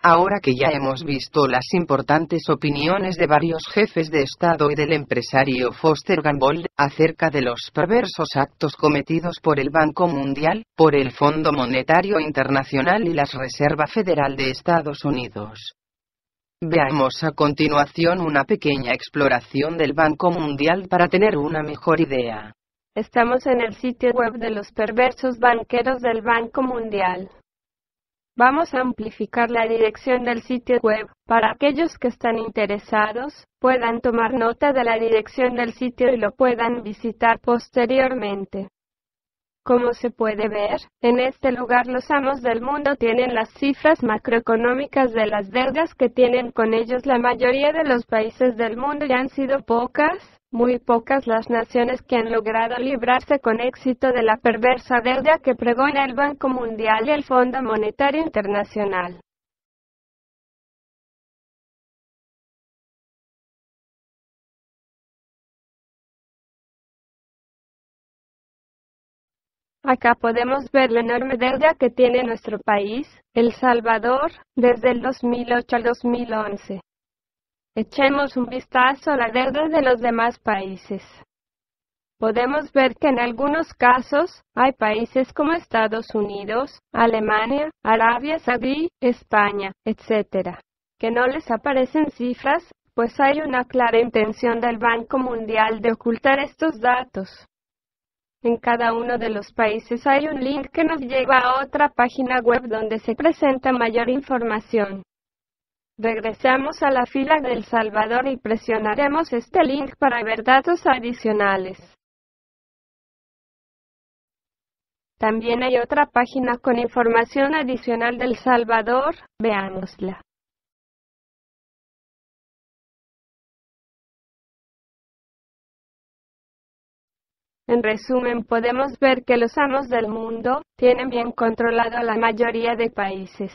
Ahora que ya hemos visto las importantes opiniones de varios jefes de Estado y del empresario Foster Gambold, acerca de los perversos actos cometidos por el Banco Mundial, por el Fondo Monetario Internacional y la Reserva Federal de Estados Unidos. Veamos a continuación una pequeña exploración del Banco Mundial para tener una mejor idea. Estamos en el sitio web de los perversos banqueros del Banco Mundial. Vamos a amplificar la dirección del sitio web, para aquellos que están interesados, puedan tomar nota de la dirección del sitio y lo puedan visitar posteriormente. Como se puede ver, en este lugar los amos del mundo tienen las cifras macroeconómicas de las deudas que tienen con ellos la mayoría de los países del mundo y han sido pocas, muy pocas las naciones que han logrado librarse con éxito de la perversa deuda que pregona el Banco Mundial y el Fondo Monetario Internacional. Acá podemos ver la enorme deuda que tiene nuestro país, El Salvador, desde el 2008 al 2011. Echemos un vistazo a la deuda de los demás países. Podemos ver que en algunos casos, hay países como Estados Unidos, Alemania, Arabia Saudí, España, etc., que no les aparecen cifras, pues hay una clara intención del Banco Mundial de ocultar estos datos. En cada uno de los países hay un link que nos lleva a otra página web donde se presenta mayor información. Regresamos a la fila de El Salvador y presionaremos este link para ver datos adicionales. También hay otra página con información adicional de El Salvador, veámosla. En resumen, podemos ver que los amos del mundo tienen bien controlado a la mayoría de países.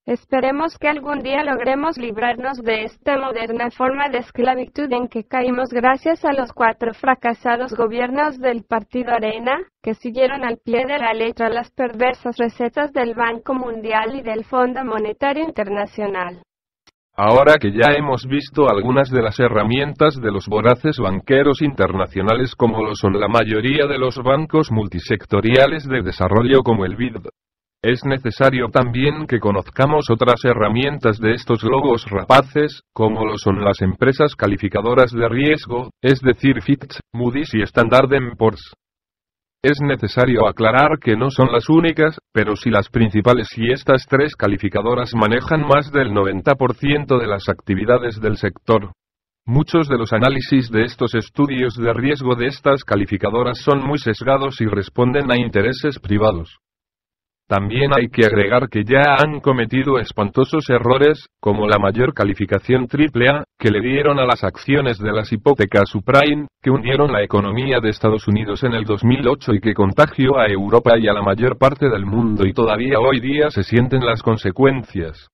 Esperemos que algún día logremos librarnos de esta moderna forma de esclavitud en que caímos gracias a los 4 fracasados gobiernos del Partido Arena, que siguieron al pie de la letra las perversas recetas del Banco Mundial y del Fondo Monetario Internacional. Ahora que ya hemos visto algunas de las herramientas de los voraces banqueros internacionales como lo son la mayoría de los bancos multisectoriales de desarrollo como el BID, es necesario también que conozcamos otras herramientas de estos lobos rapaces, como lo son las empresas calificadoras de riesgo, es decir Fitch, Moody's y Standard & Poor's. Es necesario aclarar que no son las únicas, pero sí las principales y estas 3 calificadoras manejan más del 90% de las actividades del sector. Muchos de los análisis de estos estudios de riesgo de estas calificadoras son muy sesgados y responden a intereses privados. También hay que agregar que ya han cometido espantosos errores, como la mayor calificación AAA, que le dieron a las acciones de las hipotecas subprime, que hundieron la economía de Estados Unidos en el 2008 y que contagió a Europa y a la mayor parte del mundo y todavía hoy día se sienten las consecuencias.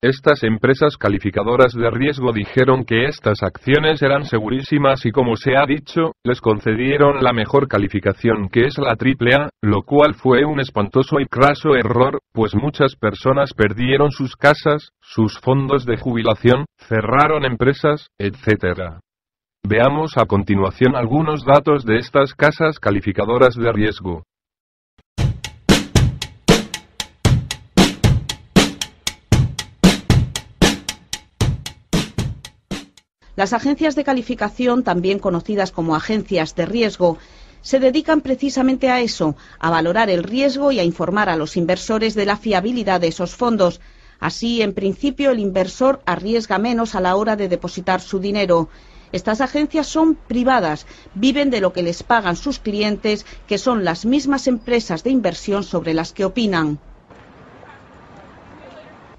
Estas empresas calificadoras de riesgo dijeron que estas acciones eran segurísimas y como se ha dicho, les concedieron la mejor calificación que es la AAA, lo cual fue un espantoso y craso error, pues muchas personas perdieron sus casas, sus fondos de jubilación, cerraron empresas, etc. Veamos a continuación algunos datos de estas casas calificadoras de riesgo. Las agencias de calificación, también conocidas como agencias de riesgo, se dedican precisamente a eso, a valorar el riesgo y a informar a los inversores de la fiabilidad de esos fondos. Así, en principio, el inversor arriesga menos a la hora de depositar su dinero. Estas agencias son privadas, viven de lo que les pagan sus clientes, que son las mismas empresas de inversión sobre las que opinan.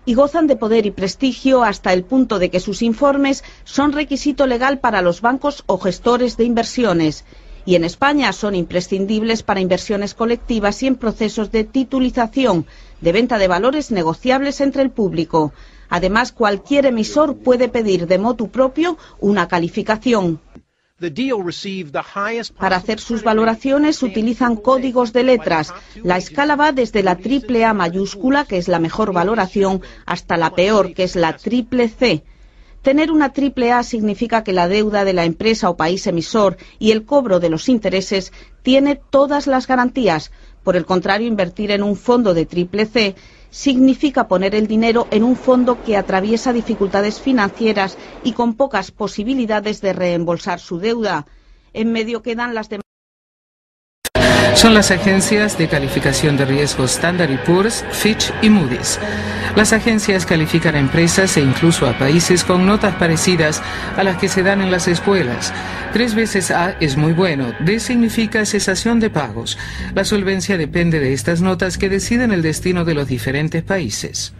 Y gozan de poder y prestigio hasta el punto de que sus informes son requisito legal para los bancos o gestores de inversiones. Y en España son imprescindibles para inversiones colectivas y en procesos de titulización, de venta de valores negociables entre el público. Además, cualquier emisor puede pedir de motu propio una calificación. Para hacer sus valoraciones utilizan códigos de letras. La escala va desde la triple A mayúscula, que es la mejor valoración, hasta la peor, que es la triple C. Tener una triple A significa que la deuda de la empresa o país emisor y el cobro de los intereses tiene todas las garantías. Por el contrario, invertir en un fondo de triple C significa poner el dinero en un fondo que atraviesa dificultades financieras y con pocas posibilidades de reembolsar su deuda. En medio quedan las demás. Son las agencias de calificación de riesgos Standard & Poor's, Fitch y Moody's. Las agencias califican a empresas e incluso a países con notas parecidas a las que se dan en las escuelas. 3 veces A es muy bueno, D significa cesación de pagos. La solvencia depende de estas notas que deciden el destino de los diferentes países.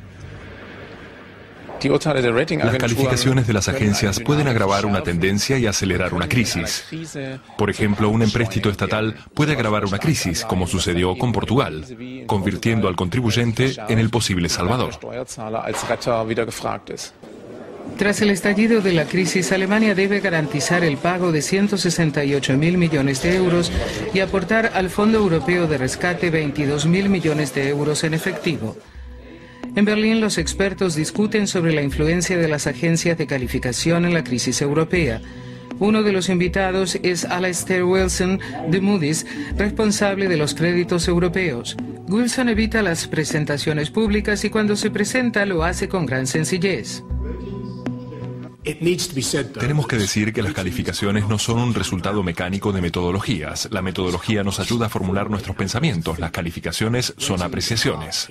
Las calificaciones de las agencias pueden agravar una tendencia y acelerar una crisis. Por ejemplo, un empréstito estatal puede agravar una crisis, como sucedió con Portugal, convirtiendo al contribuyente en el posible salvador. Tras el estallido de la crisis, Alemania debe garantizar el pago de 168.000 millones de euros y aportar al Fondo Europeo de Rescate 22.000 millones de euros en efectivo. En Berlín, los expertos discuten sobre la influencia de las agencias de calificación en la crisis europea. Uno de los invitados es Alastair Wilson, de Moody's, responsable de los créditos europeos. Wilson evita las presentaciones públicas y cuando se presenta lo hace con gran sencillez. Tenemos que decir que las calificaciones no son un resultado mecánico de metodologías. La metodología nos ayuda a formular nuestros pensamientos. Las calificaciones son apreciaciones.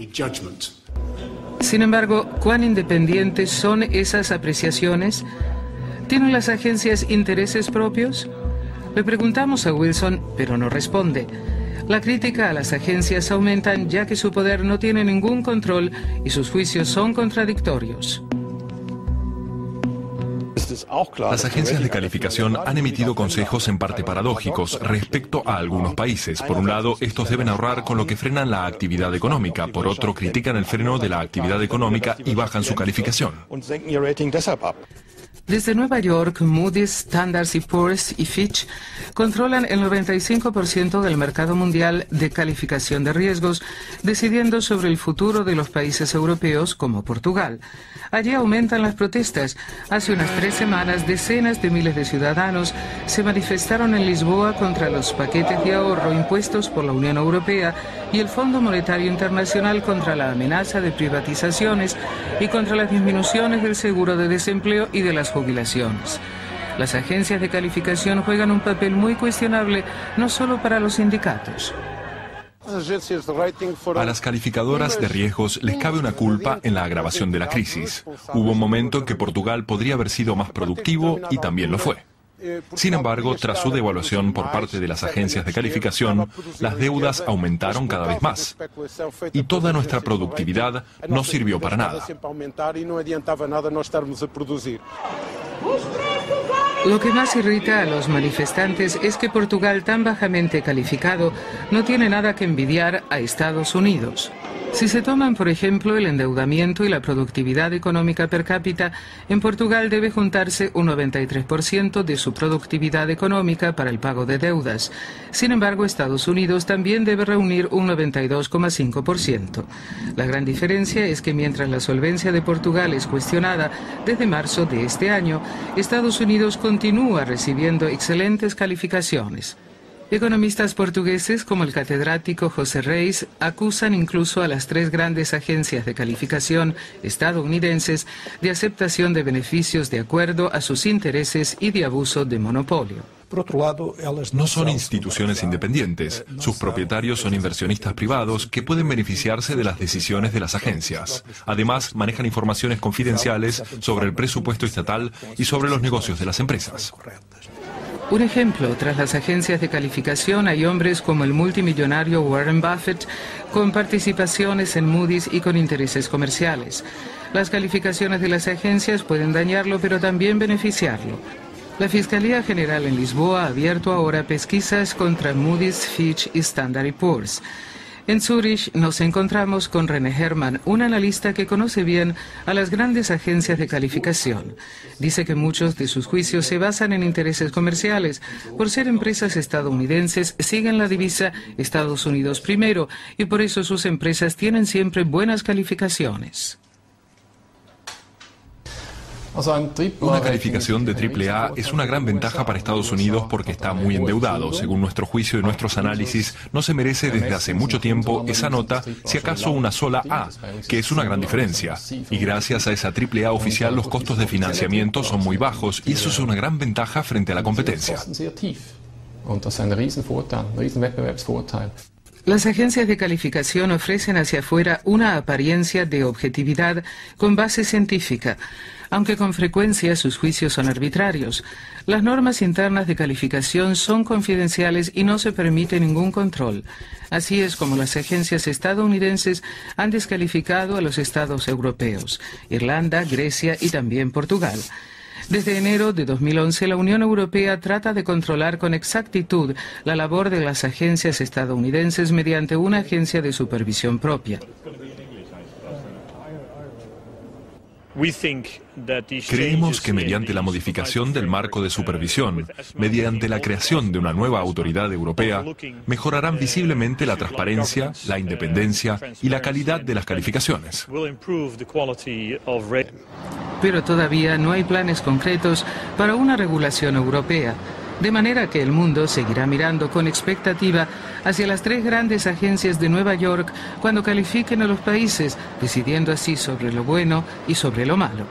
Sin embargo, ¿cuán independientes son esas apreciaciones? ¿Tienen las agencias intereses propios? Le preguntamos a Wilson, pero no responde. La crítica a las agencias aumentan ya que su poder no tiene ningún control y sus juicios son contradictorios. Las agencias de calificación han emitido consejos en parte paradójicos respecto a algunos países. Por un lado, estos deben ahorrar con lo que frenan la actividad económica. Por otro, critican el freno de la actividad económica y bajan su calificación. Desde Nueva York, Moody's, Standard & Poor's y Fitch controlan el 95% del mercado mundial de calificación de riesgos, decidiendo sobre el futuro de los países europeos como Portugal. Allí aumentan las protestas. Hace unas 3 semanas, decenas de miles de ciudadanos se manifestaron en Lisboa contra los paquetes de ahorro impuestos por la Unión Europea y el Fondo Monetario Internacional, contra la amenaza de privatizaciones y contra las disminuciones del seguro de desempleo y de las jubilaciones. Las agencias de calificación juegan un papel muy cuestionable, no solo para los sindicatos. A las calificadoras de riesgos les cabe una culpa en la agravación de la crisis. Hubo un momento en que Portugal podría haber sido más productivo y también lo fue. Sin embargo, tras su devaluación por parte de las agencias de calificación, las deudas aumentaron cada vez más. Y toda nuestra productividad no sirvió para nada. Lo que más irrita a los manifestantes es que Portugal, tan bajamente calificado, no tiene nada que envidiar a Estados Unidos. Si se toman, por ejemplo, el endeudamiento y la productividad económica per cápita, en Portugal debe juntarse un 93% de su productividad económica para el pago de deudas. Sin embargo, Estados Unidos también debe reunir un 92,5%. La gran diferencia es que mientras la solvencia de Portugal es cuestionada desde marzo de este año, Estados Unidos continúa recibiendo excelentes calificaciones. Economistas portugueses como el catedrático José Reis acusan incluso a las 3 grandes agencias de calificación estadounidenses de aceptación de beneficios de acuerdo a sus intereses y de abuso de monopolio. No son instituciones independientes. Sus propietarios son inversionistas privados que pueden beneficiarse de las decisiones de las agencias. Además, manejan informaciones confidenciales sobre el presupuesto estatal y sobre los negocios de las empresas. Un ejemplo, tras las agencias de calificación hay hombres como el multimillonario Warren Buffett, con participaciones en Moody's y con intereses comerciales. Las calificaciones de las agencias pueden dañarlo, pero también beneficiarlo. La Fiscalía General en Lisboa ha abierto ahora pesquisas contra Moody's, Fitch y Standard & Poor's. En Zúrich nos encontramos con René Hermann, un analista que conoce bien a las grandes agencias de calificación. Dice que muchos de sus juicios se basan en intereses comerciales. Por ser empresas estadounidenses, siguen la divisa Estados Unidos primero, y por eso sus empresas tienen siempre buenas calificaciones. Una calificación de AAA es una gran ventaja para Estados Unidos porque está muy endeudado. Según nuestro juicio y nuestros análisis, no se merece desde hace mucho tiempo esa nota, si acaso una sola A, que es una gran diferencia. Y gracias a esa AAA oficial, los costos de financiamiento son muy bajos y eso es una gran ventaja frente a la competencia. Las agencias de calificación ofrecen hacia afuera una apariencia de objetividad con base científica, aunque con frecuencia sus juicios son arbitrarios. Las normas internas de calificación son confidenciales y no se permite ningún control. Así es como las agencias estadounidenses han descalificado a los estados europeos, Irlanda, Grecia y también Portugal. Desde enero de 2011, la Unión Europea trata de controlar con exactitud la labor de las agencias estadounidenses mediante una agencia de supervisión propia. Creemos que mediante la modificación del marco de supervisión, mediante la creación de una nueva autoridad europea, mejorarán visiblemente la transparencia, la independencia y la calidad de las calificaciones. Pero todavía no hay planes concretos para una regulación europea, de manera que el mundo seguirá mirando con expectativa hacia las tres grandes agencias de Nueva York cuando califiquen a los países, decidiendo así sobre lo bueno y sobre lo malo.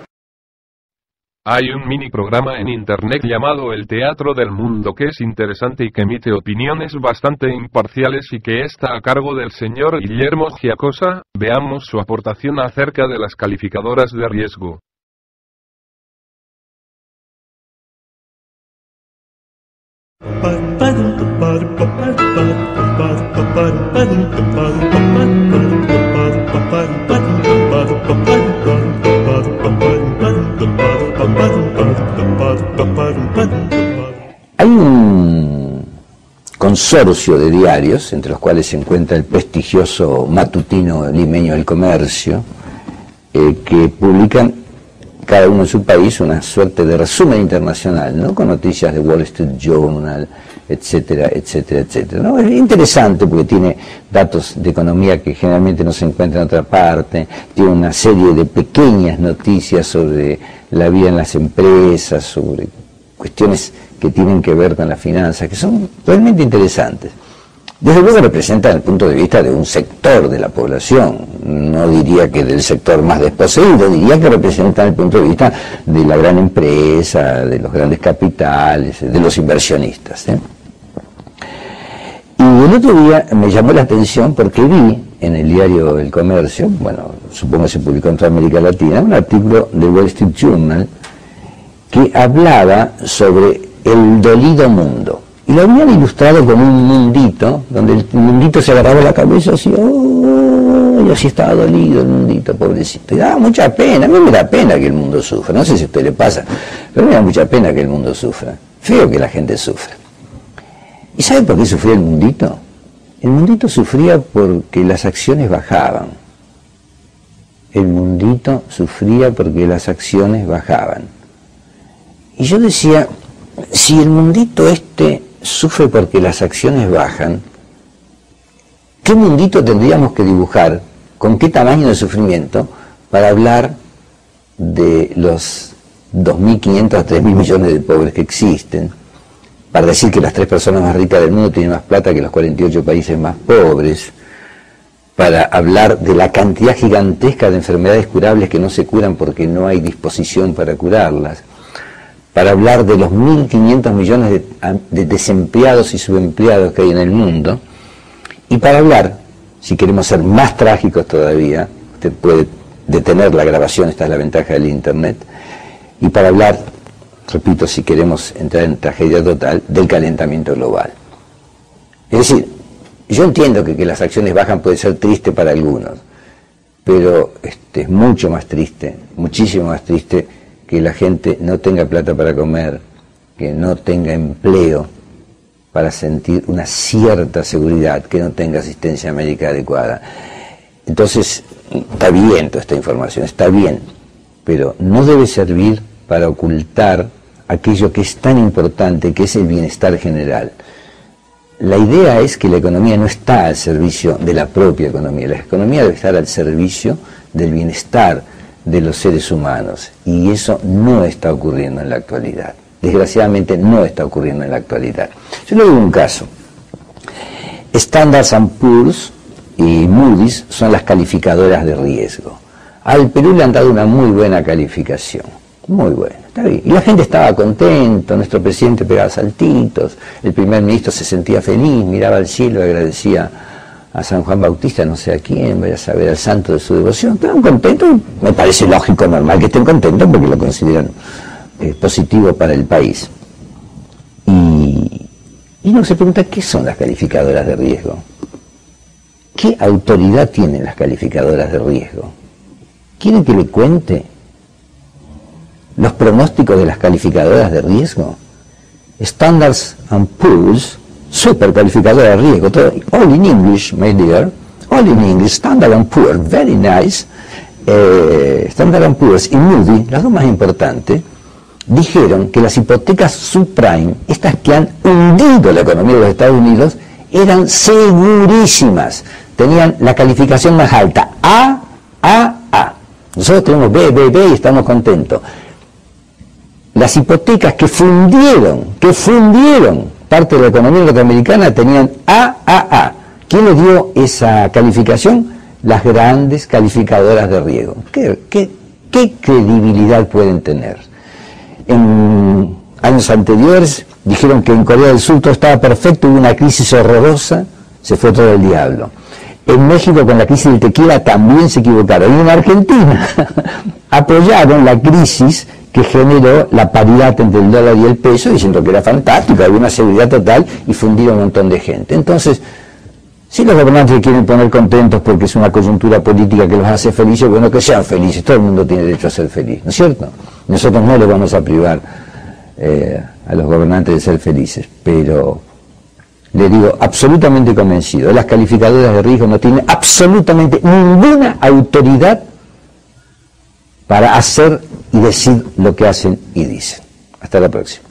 Hay un mini programa en internet llamado El Teatro del Mundo que es interesante y que emite opiniones bastante imparciales y que está a cargo del señor Guillermo Giacosa. Veamos su aportación acerca de las calificadoras de riesgo. Hay un consorcio de diarios, entre los cuales se encuentra el prestigioso matutino limeño El Comercio, que publican cada uno en su país una suerte de resumen internacional, ¿no? Con noticias de Wall Street Journal, etcétera, etcétera, etcétera, ¿no? Es interesante porque tiene datos de economía que generalmente no se encuentran en otra parte, tiene una serie de pequeñas noticias sobre la vida en las empresas, sobre cuestiones que tienen que ver con las finanzas, que son realmente interesantes. Desde luego representan el punto de vista de un sector de la población, no diría que del sector más desposeído, diría que representan el punto de vista de la gran empresa, de los grandes capitales, de los inversionistas, ¿eh? Y el otro día me llamó la atención porque vi en el diario El Comercio, bueno, supongo que se publicó en toda América Latina, un artículo de Wall Street Journal que hablaba sobre el dolido mundo. Y lo habían ilustrado con un mundito, donde el mundito se agarraba la cabeza así, ¡oh! Y así estaba dolido el mundito, pobrecito. Y daba mucha pena, a mí me da pena que el mundo sufra, no sé si a usted le pasa, pero me da mucha pena que el mundo sufra. Feo que la gente sufra. ¿Y sabe por qué sufría el mundito? El mundito sufría porque las acciones bajaban. El mundito sufría porque las acciones bajaban. Y yo decía, si el mundito sufre porque las acciones bajan, ¿qué mundito tendríamos que dibujar, con qué tamaño de sufrimiento, para hablar de los 2.500 a 3.000 millones de pobres que existen, para decir que las 3 personas más ricas del mundo tienen más plata que los 48 países más pobres, para hablar de la cantidad gigantesca de enfermedades curables que no se curan porque no hay disposición para curarlas, para hablar de los 1.500 millones de desempleados y subempleados que hay en el mundo, y para hablar, si queremos ser más trágicos todavía, usted puede detener la grabación, esta es la ventaja del Internet, y para hablar, repito, si queremos entrar en tragedia total, del calentamiento global. Es decir, yo entiendo que las acciones bajan puede ser triste para algunos, pero es mucho más triste, muchísimo más triste, que la gente no tenga plata para comer, que no tenga empleo, para sentir una cierta seguridad que no tenga asistencia médica adecuada. Entonces, está bien toda esta información, está bien, pero no debe servir para ocultar aquello que es tan importante, que es el bienestar general. La idea es que la economía no está al servicio de la propia economía, la economía debe estar al servicio del bienestar de los seres humanos, y eso no está ocurriendo en la actualidad. Desgraciadamente no está ocurriendo en la actualidad. Yo le doy un caso. Standard & Poor's y Moody's son las calificadoras de riesgo. Al Perú le han dado una muy buena calificación, muy buena, está bien. Y la gente estaba contenta, nuestro presidente pegaba saltitos, el primer ministro se sentía feliz, miraba al cielo, agradecía a San Juan Bautista, no sé a quién, vaya a saber, al santo de su devoción. Estaban contentos, me parece lógico, normal que estén contentos porque lo consideran positivo para el país. Y uno se pregunta, ¿qué son las calificadoras de riesgo? ¿Qué autoridad tienen las calificadoras de riesgo? ¿Quieren que le cuente los pronósticos de las calificadoras de riesgo? Standard & Poor's, super calificadora de riesgo, all in English, my dear, all in English, Standard & Poor's, very nice, Standard & Poor's y Moody, las dos más importantes, dijeron que las hipotecas subprime, estas que han hundido la economía de los Estados Unidos, eran segurísimas, tenían la calificación más alta, A. Nosotros tenemos B y estamos contentos. Las hipotecas que fundieron parte de la economía norteamericana tenían A. ¿Quién les dio esa calificación? Las grandes calificadoras de riesgo. ¿Qué credibilidad pueden tener? En años anteriores dijeron que en Corea del Sur todo estaba perfecto, hubo una crisis horrorosa, se fue todo el diablo. En México con la crisis del tequila también se equivocaron. Y en Argentina apoyaron la crisis que generó la paridad entre el dólar y el peso, diciendo que era fantástico, había una seguridad total, y fundieron un montón de gente. Entonces, si los gobernantes se quieren poner contentos porque es una coyuntura política que los hace felices, bueno, que sean felices, todo el mundo tiene derecho a ser feliz, ¿no es cierto? Nosotros no les vamos a privar a los gobernantes de ser felices, pero le digo, absolutamente convencido, las calificadoras de riesgo no tienen absolutamente ninguna autoridad para hacer y decir lo que hacen y dicen. Hasta la próxima.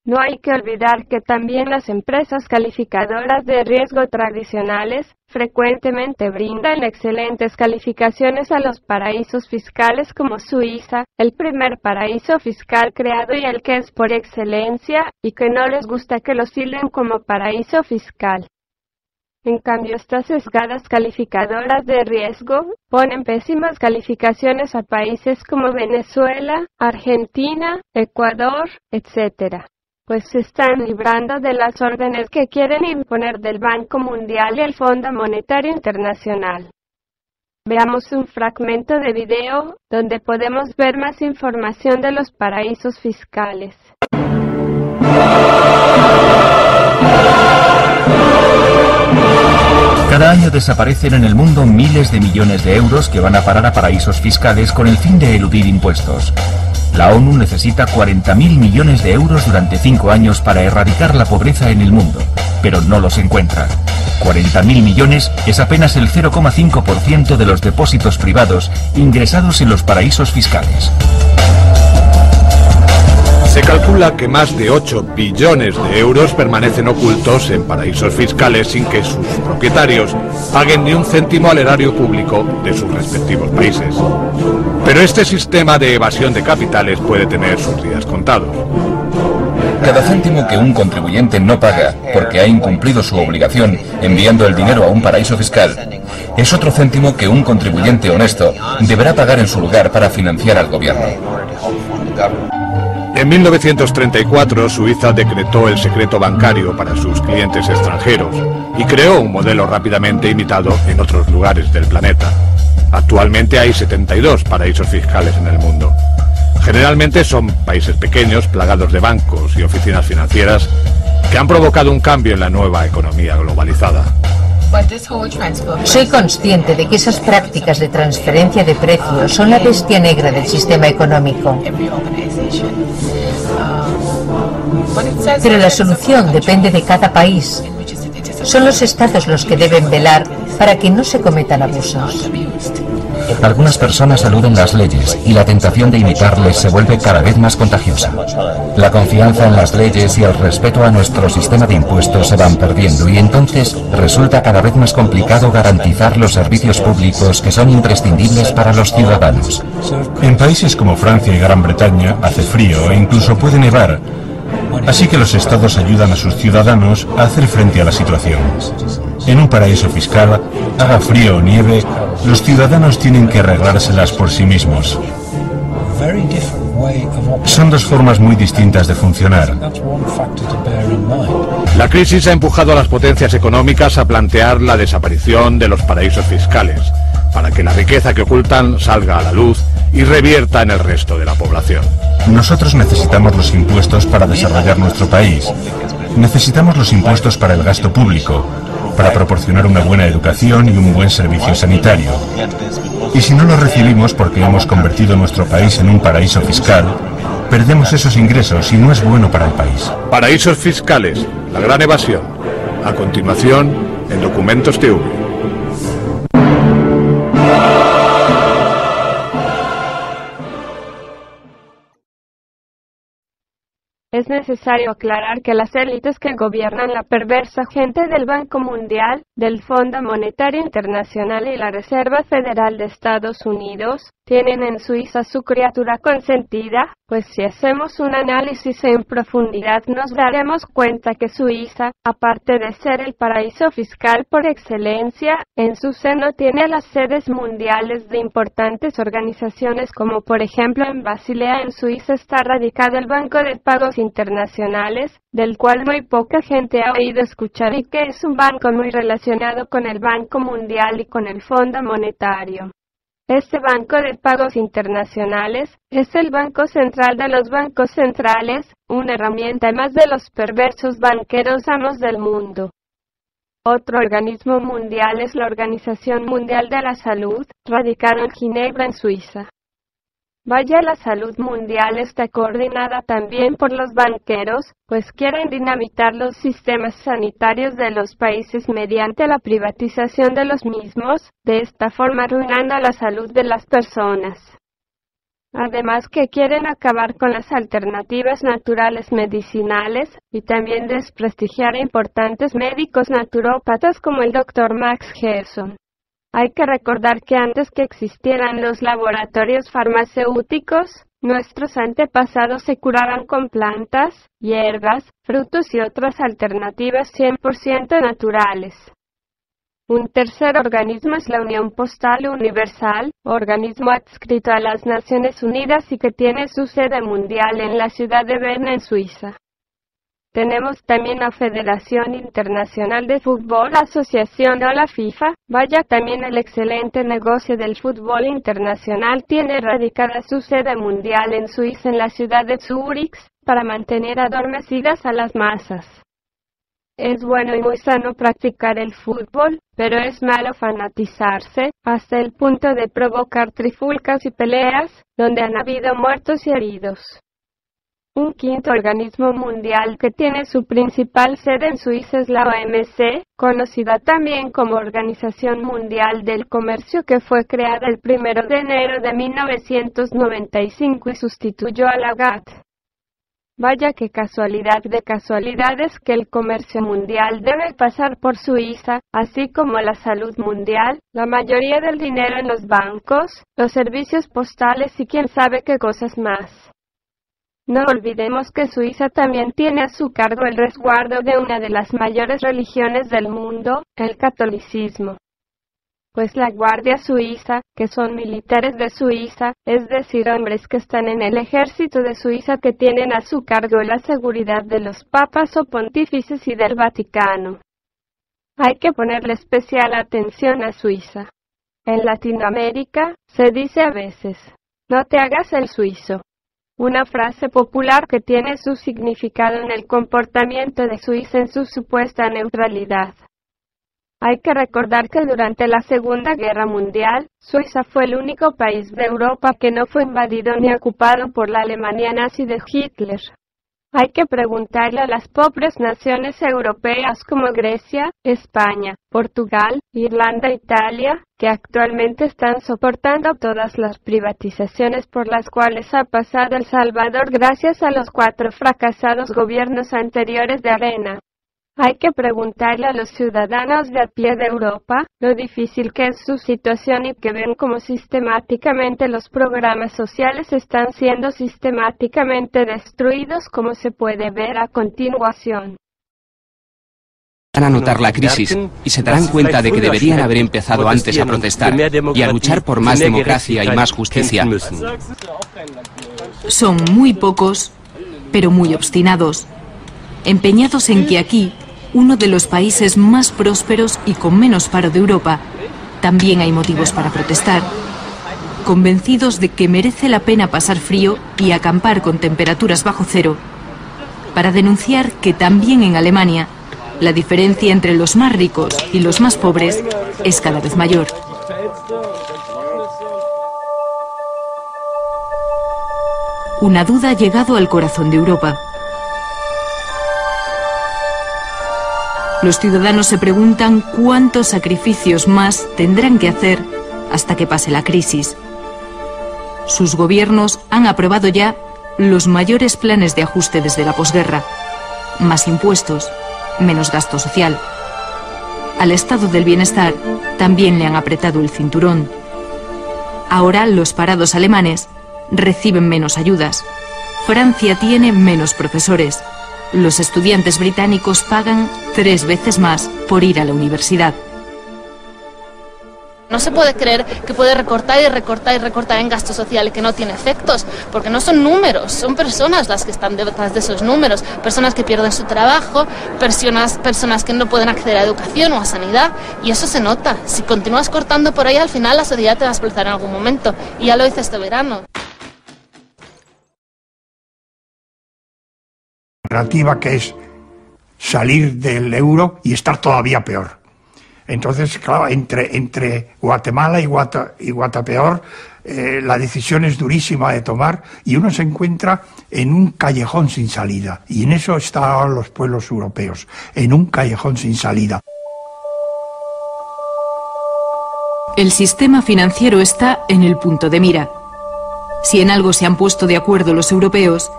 No hay que olvidar que también las empresas calificadoras de riesgo tradicionales frecuentemente brindan excelentes calificaciones a los paraísos fiscales como Suiza, el primer paraíso fiscal creado y el que es por excelencia, y que no les gusta que lo silben como paraíso fiscal. En cambio, estas sesgadas calificadoras de riesgo ponen pésimas calificaciones a países como Venezuela, Argentina, Ecuador, etc., pues se están librando de las órdenes que quieren imponer del Banco Mundial y el Fondo Monetario Internacional. Veamos un fragmento de video donde podemos ver más información de los paraísos fiscales. Cada año desaparecen en el mundo miles de millones de euros que van a parar a paraísos fiscales con el fin de eludir impuestos. La ONU necesita 40.000 millones de euros durante 5 años para erradicar la pobreza en el mundo, pero no los encuentra. 40.000 millones es apenas el 0,5% de los depósitos privados ingresados en los paraísos fiscales. Se calcula que más de 8 billones de euros permanecen ocultos en paraísos fiscales sin que sus propietarios paguen ni un céntimo al erario público de sus respectivos países. Pero este sistema de evasión de capitales puede tener sus días contados. Cada céntimo que un contribuyente no paga porque ha incumplido su obligación enviando el dinero a un paraíso fiscal es otro céntimo que un contribuyente honesto deberá pagar en su lugar para financiar al gobierno. En 1934, Suiza decretó el secreto bancario para sus clientes extranjeros y creó un modelo rápidamente imitado en otros lugares del planeta. Actualmente hay 72 paraísos fiscales en el mundo. Generalmente son países pequeños, plagados de bancos y oficinas financieras, que han provocado un cambio en la nueva economía globalizada. Soy consciente de que esas prácticas de transferencia de precios son la bestia negra del sistema económico. Pero la solución depende de cada país. Son los estados los que deben velar para que no se cometan abusos. Algunas personas eluden las leyes y la tentación de imitarles se vuelve cada vez más contagiosa. La confianza en las leyes y el respeto a nuestro sistema de impuestos se van perdiendo y entonces resulta cada vez más complicado garantizar los servicios públicos que son imprescindibles para los ciudadanos. En países como Francia y Gran Bretaña hace frío e incluso puede nevar. Así que los estados ayudan a sus ciudadanos a hacer frente a la situación. En un paraíso fiscal, haga frío o nieve, los ciudadanos tienen que arreglárselas por sí mismos. Son dos formas muy distintas de funcionar. La crisis ha empujado a las potencias económicas a plantear la desaparición de los paraísos fiscales, para que la riqueza que ocultan salga a la luz y revierta en el resto de la población. Nosotros necesitamos los impuestos para desarrollar nuestro país. Necesitamos los impuestos para el gasto público, para proporcionar una buena educación y un buen servicio sanitario. Y si no los recibimos porque hemos convertido nuestro país en un paraíso fiscal, perdemos esos ingresos y no es bueno para el país. Paraísos fiscales, la gran evasión. A continuación, en Documentos TV. Es necesario aclarar que las élites que gobiernan la perversa gente del Banco Mundial, del Fondo Monetario Internacional y la Reserva Federal de Estados Unidos, tienen en Suiza su criatura consentida, pues si hacemos un análisis en profundidad nos daremos cuenta que Suiza, aparte de ser el paraíso fiscal por excelencia, en su seno tiene las sedes mundiales de importantes organizaciones como por ejemplo en Basilea en Suiza está radicado el Banco de Pagos Internacionales, del cual muy poca gente ha oído escuchar y que es un banco muy relacionado con el Banco Mundial y con el Fondo Monetario. Este Banco de Pagos Internacionales es el banco central de los bancos centrales, una herramienta más de los perversos banqueros amos del mundo. Otro organismo mundial es la Organización Mundial de la Salud, radicado en Ginebra, en Suiza. Vaya, la salud mundial está coordinada también por los banqueros, pues quieren dinamitar los sistemas sanitarios de los países mediante la privatización de los mismos, de esta forma arruinando la salud de las personas. Además que quieren acabar con las alternativas naturales medicinales, y también desprestigiar a importantes médicos naturópatas como el Dr. Max Gerson. Hay que recordar que antes que existieran los laboratorios farmacéuticos, nuestros antepasados se curaban con plantas, hierbas, frutos y otras alternativas 100% naturales. Un tercer organismo es la Unión Postal Universal, organismo adscrito a las Naciones Unidas y que tiene su sede mundial en la ciudad de Berna, en Suiza. Tenemos también la Federación Internacional de Fútbol, Asociación o la FIFA. Vaya, también el excelente negocio del fútbol internacional tiene radicada su sede mundial en Suiza, en la ciudad de Zúrich, para mantener adormecidas a las masas. Es bueno y muy sano practicar el fútbol, pero es malo fanatizarse, hasta el punto de provocar trifulcas y peleas, donde han habido muertos y heridos. Un quinto organismo mundial que tiene su principal sede en Suiza es la OMC, conocida también como Organización Mundial del Comercio, que fue creada el 1 de enero de 1995 y sustituyó a la GATT. Vaya que casualidad de casualidades que el comercio mundial debe pasar por Suiza, así como la salud mundial, la mayoría del dinero en los bancos, los servicios postales y quién sabe qué cosas más. No olvidemos que Suiza también tiene a su cargo el resguardo de una de las mayores religiones del mundo, el catolicismo. Pues la Guardia Suiza, que son militares de Suiza, es decir, hombres que están en el ejército de Suiza que tienen a su cargo la seguridad de los papas o pontífices y del Vaticano. Hay que ponerle especial atención a Suiza. En Latinoamérica, se dice a veces, no te hagas el suizo. Una frase popular que tiene su significado en el comportamiento de Suiza en su supuesta neutralidad. Hay que recordar que durante la Segunda Guerra Mundial, Suiza fue el único país de Europa que no fue invadido ni ocupado por la Alemania nazi de Hitler. Hay que preguntarle a las pobres naciones europeas como Grecia, España, Portugal, Irlanda, Italia, que actualmente están soportando todas las privatizaciones por las cuales ha pasado El Salvador gracias a los 4 fracasados gobiernos anteriores de Arena. Hay que preguntarle a los ciudadanos de a pie de Europa lo difícil que es su situación y que ven cómo sistemáticamente los programas sociales están siendo sistemáticamente destruidos, como se puede ver a continuación. Van a notar la crisis y se darán cuenta de que deberían haber empezado antes a protestar y a luchar por más democracia y más justicia. Son muy pocos, pero muy obstinados, empeñados en que aquí, uno de los países más prósperos y con menos paro de Europa, también hay motivos para protestar, convencidos de que merece la pena pasar frío y acampar con temperaturas bajo cero, para denunciar que también en Alemania la diferencia entre los más ricos y los más pobres es cada vez mayor. Una duda ha llegado al corazón de Europa. Los ciudadanos se preguntan cuántos sacrificios más tendrán que hacer hasta que pase la crisis. Sus gobiernos han aprobado ya los mayores planes de ajuste desde la posguerra. Más impuestos, menos gasto social. Al estado del bienestar también le han apretado el cinturón. Ahora los parados alemanes reciben menos ayudas. Francia tiene menos profesores. Los estudiantes británicos pagan 3 veces más por ir a la universidad. No se puede creer que puede recortar y recortar y recortar en gasto social y que no tiene efectos, porque no son números, son personas las que están detrás de esos números, personas que pierden su trabajo, personas que no pueden acceder a educación o a sanidad, y eso se nota. Si continúas cortando por ahí, al final la sociedad te va a explotar en algún momento, y ya lo hice este verano. Alternativa que es salir del euro y estar todavía peor. Entonces, claro, entre Guatemala y Guatapeor, la decisión es durísima de tomar y uno se encuentra en un callejón sin salida. Y en eso están los pueblos europeos, en un callejón sin salida. El sistema financiero está en el punto de mira. Si en algo se han puesto de acuerdo los europeos,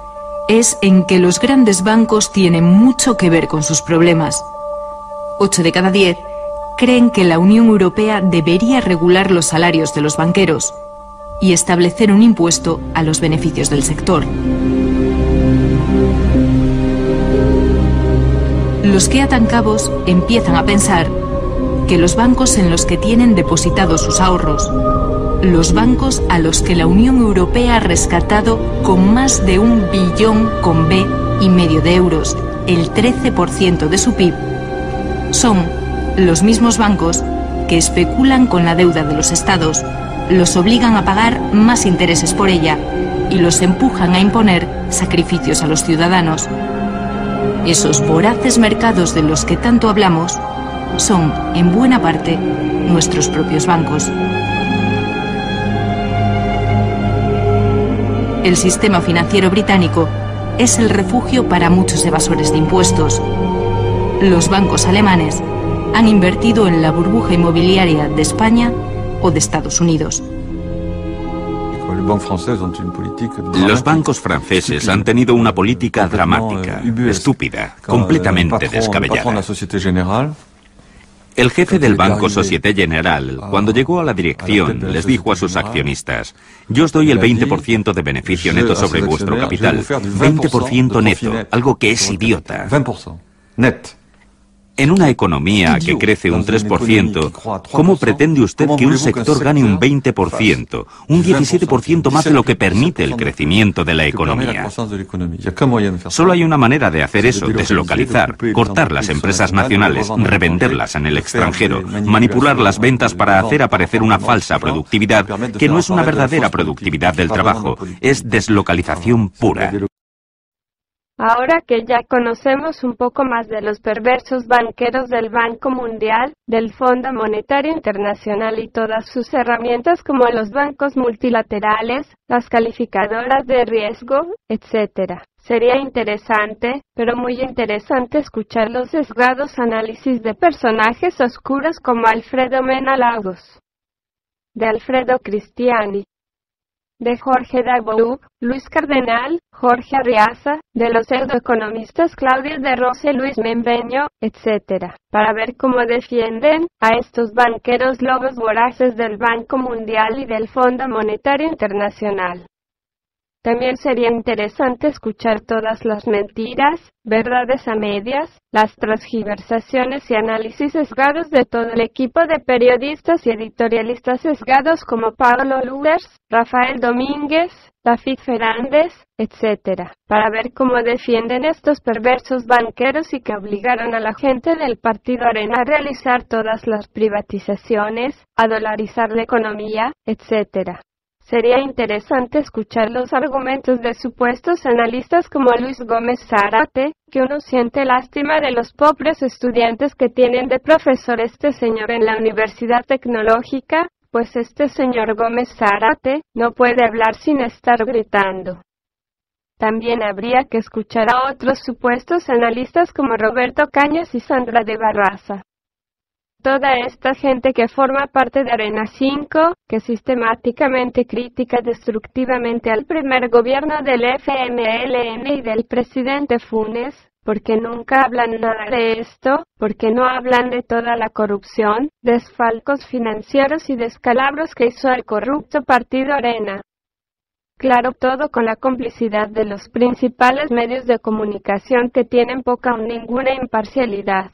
es en que los grandes bancos tienen mucho que ver con sus problemas. 8 de cada 10 creen que la Unión Europea debería regular los salarios de los banqueros y establecer un impuesto a los beneficios del sector. Los que atan cabos empiezan a pensar que los bancos en los que tienen depositados sus ahorros, los bancos a los que la Unión Europea ha rescatado con más de 1 billón con B y medio de euros, el 13% de su PIB, son los mismos bancos que especulan con la deuda de los estados, los obligan a pagar más intereses por ella y los empujan a imponer sacrificios a los ciudadanos. Esos voraces mercados de los que tanto hablamos son, en buena parte, nuestros propios bancos. El sistema financiero británico es el refugio para muchos evasores de impuestos. Los bancos alemanes han invertido en la burbuja inmobiliaria de España o de Estados Unidos. Los bancos franceses han tenido una política dramática, estúpida, completamente descabellada. El jefe del banco Société Générale, cuando llegó a la dirección, les dijo a sus accionistas: yo os doy el 20% de beneficio neto sobre vuestro capital. 20% neto, algo que es idiota. En una economía que crece un 3%, ¿cómo pretende usted que un sector gane un 20%, un 17% más de lo que permite el crecimiento de la economía? Solo hay una manera de hacer eso: deslocalizar, cortar las empresas nacionales, revenderlas en el extranjero, manipular las ventas para hacer aparecer una falsa productividad que no es una verdadera productividad del trabajo, es deslocalización pura. Ahora que ya conocemos un poco más de los perversos banqueros del Banco Mundial, del Fondo Monetario Internacional y todas sus herramientas como los bancos multilaterales, las calificadoras de riesgo, etc., sería interesante, pero muy interesante escuchar los sesgados análisis de personajes oscuros como Alfredo Menalagos, de Alfredo Cristiani, de Jorge Dabou, Luis Cardenal, Jorge Arriaza, de los pseudoeconomistas Claudia de Rosa y Luis Membeño, etc., para ver cómo defienden a estos banqueros lobos voraces del Banco Mundial y del Fondo Monetario Internacional. También sería interesante escuchar todas las mentiras, verdades a medias, las transgiversaciones y análisis sesgados de todo el equipo de periodistas y editorialistas sesgados como Pablo Lugers, Rafael Domínguez, David Fernández, etc., para ver cómo defienden estos perversos banqueros y que obligaron a la gente del Partido Arena a realizar todas las privatizaciones, a dolarizar la economía, etc. Sería interesante escuchar los argumentos de supuestos analistas como Luis Gómez Zárate, que uno siente lástima de los pobres estudiantes que tienen de profesor este señor en la Universidad Tecnológica, pues este señor Gómez Zárate no puede hablar sin estar gritando. También habría que escuchar a otros supuestos analistas como Roberto Cañas y Sandra de Barraza. Toda esta gente que forma parte de Arena 5, que sistemáticamente critica destructivamente al primer gobierno del FMLN y del presidente Funes, porque nunca hablan nada de esto, porque no hablan de toda la corrupción, desfalcos financieros y descalabros que hizo el corrupto Partido Arena. Claro, todo con la complicidad de los principales medios de comunicación que tienen poca o ninguna imparcialidad.